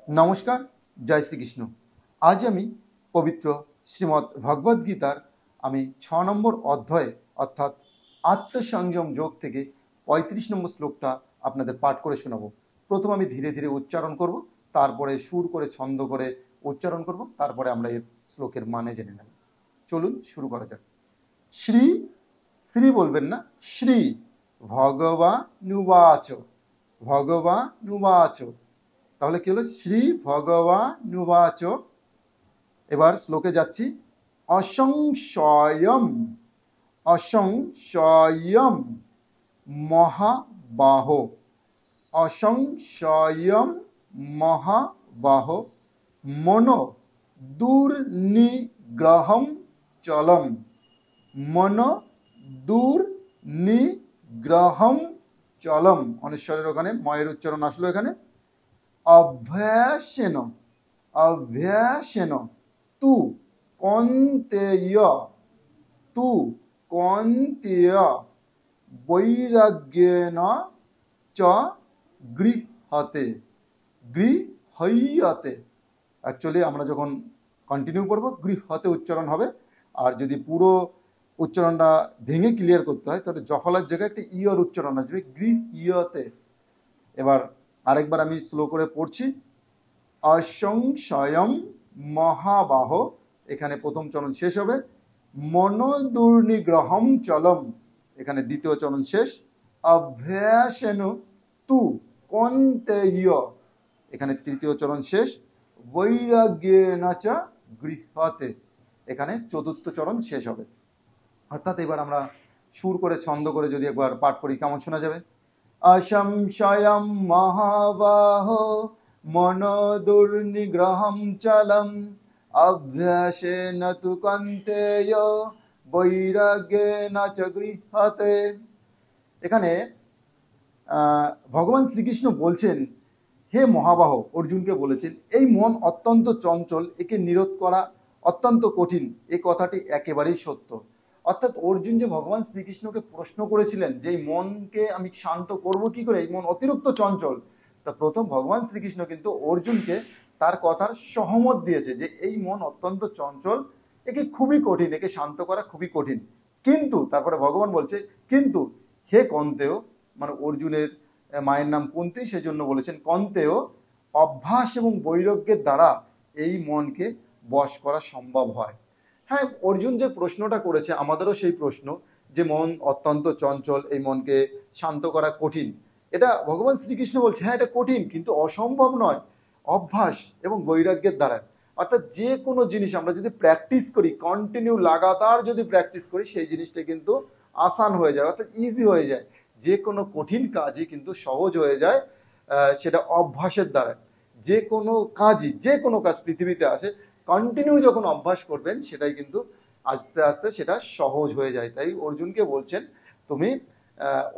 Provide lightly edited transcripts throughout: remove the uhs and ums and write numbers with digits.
নমস্কার, জয় শ্রীকৃষ্ণ। আজ আমি পবিত্র শ্রীমদ্ ভগবদ গীতার আমি 6 নম্বর অধ্যায়ে অর্থাৎ আত্মসংযম যোগ থেকে 35 নম্বর শ্লোকটা আপনাদের পাঠ করে শোনাবো। প্রথম আমি ধীরে ধীরে উচ্চারণ করব, তারপরে সুর করে ছন্দ করে উচ্চারণ করব, তারপরে আমরা এর শ্লোকের মানে জেনে নেব। চলুন শুরু করা যাক। শ্রী শ্রী বলবেন না, শ্রী ভগবানুবাচ, ভগবানুবাচ। তাহলে কি হলো? শ্রী ভগবানুবাচ। এবার শ্লোকে যাচ্ছি। অসংশয়ম, অসংশয়ম মহাবাহ, অসংশয়ম মহাবাহ মনো দুর্নিগ্রহম চলম, মনো দুর্নিগ্রহম চলম। অনেশ্বরের ওখানে ময়ের উচ্চারণ আসলো এখানে। অভ্যাসেন, অভ্যাসেন তু কন্তেয়, তু কন্তেয় বৈরাগ্যেন চ গৃহতে, গৃহ্যতে। অ্যাকচুয়ালি আমরা যখন কন্টিনিউ করবো গৃহতে উচ্চারণ হবে, আর যদি পুরো উচ্চারণটা ভেঙে ক্লিয়ার করতে হয় তাহলে জফলার জায়গায় একটা ইয়র উচ্চারণ আসবে, গৃহ্যতে। এবার আরেকবার আমি স্লো করে পড়ছি। অসংশয়ম মহাবাহ, এখানে প্রথম চরণ শেষ হবে। মনোদুর্নিগ্রহম চলম, এখানে দ্বিতীয় চরণ শেষ। অভ্যাসেন তু কন্তেয়, এখানে তৃতীয় চরণ শেষ। বৈরাগ্যেন চ গৃহ্যতে, এখানে চতুর্থ চরণ শেষ হবে। অর্থাৎ এবার আমরা সুর করে ছন্দ করে যদি একবার পাঠ করি কেমন শোনা যাবে? অসংশয়ম মহাবাহ মনোদুর্নিগ্রহম চলম, অভ্যাসেন তু কন্তেয় বৈরাগ্যেন চ গৃহ্যতে। এখানে ভগবান শ্রীকৃষ্ণ বলছেন, হে মহাবাহ, অর্জুনকে বলেছেন এই মন অত্যন্ত চঞ্চল, একে নিরোধ করা অত্যন্ত কঠিন। এই কথাটি একেবারেই সত্য। অর্থাৎ অর্জুন যে ভগবান শ্রীকৃষ্ণকে প্রশ্ন করেছিলেন যে এই মনকে আমি শান্ত করব কি করে, এই মন অতিরিক্ত চঞ্চল, তা প্রথম ভগবান শ্রীকৃষ্ণ কিন্তু অর্জুনকে তার কথার সহমত দিয়েছে যে এই মন অত্যন্ত চঞ্চল, একে খুবই কঠিন, একে শান্ত করা খুবই কঠিন। কিন্তু তারপরে ভগবান বলছে, কিন্তু হে কন্তেয়, মানে অর্জুনের মায়ের নাম কুন্তী, সেজন্য বলেছেন কন্তেয়, অভ্যাস এবং বৈরাগ্যের দ্বারা এই মনকে বশ করা সম্ভব হয়। হ্যাঁ, অর্জুন যে প্রশ্নটা করেছে আমাদেরও সেই প্রশ্ন যে মন অত্যন্ত চঞ্চল, এই মনকে শান্ত করা কঠিন। এটা ভগবান শ্রীকৃষ্ণ বলছে হ্যাঁ এটা কঠিন, কিন্তু অসম্ভব নয় অভ্যাস এবং বৈরাগ্যের দ্বারা। অর্থাৎ যে কোনো জিনিস আমরা যদি প্র্যাকটিস করি, কন্টিনিউ লাগাতার যদি প্র্যাকটিস করি, সেই জিনিসটা কিন্তু আসান হয়ে যায়, অর্থাৎ ইজি হয়ে যায়। যে কোনো কঠিন কাজই কিন্তু সহজ হয়ে যায় সেটা অভ্যাসের দ্বারা। যে কোনো কাজই, যে কোনো কাজ পৃথিবীতে আছে, কন্টিনিউ যখন অভ্যাস করবেন সেটাই কিন্তু আস্তে আস্তে সেটা সহজ হয়ে যায়। তাই অর্জুনকে বলছেন তুমি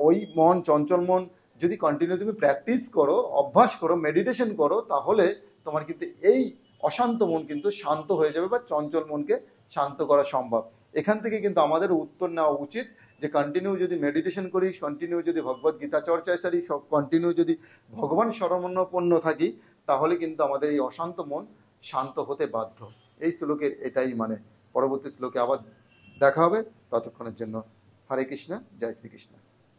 ওই মন, চঞ্চল মন যদি কন্টিনিউ তুমি প্র্যাকটিস করো, অভ্যাস করো, মেডিটেশন করো, তাহলে তোমার কিন্তু এই অশান্ত মন কিন্তু শান্ত হয়ে যাবে, বা চঞ্চল মনকে শান্ত করা সম্ভব। এখান থেকে কিন্তু আমাদের উত্তর নেওয়া উচিত যে কন্টিনিউ যদি মেডিটেশন করি, কন্টিনিউ যদি ভগবদ গীতা চর্চায় সারি, সব কন্টিনিউ যদি ভগবান শরণাপন্ন থাকি, তাহলে কিন্তু আমাদের এই অশান্ত মন শান্ত হতে বাধ্য। এই শ্লোকের এটাই মানে। পরবর্তী শ্লোকে আবার দেখা হবে, ততক্ষণের জন্য হরে কৃষ্ণ, জয় শ্রীকৃষ্ণ।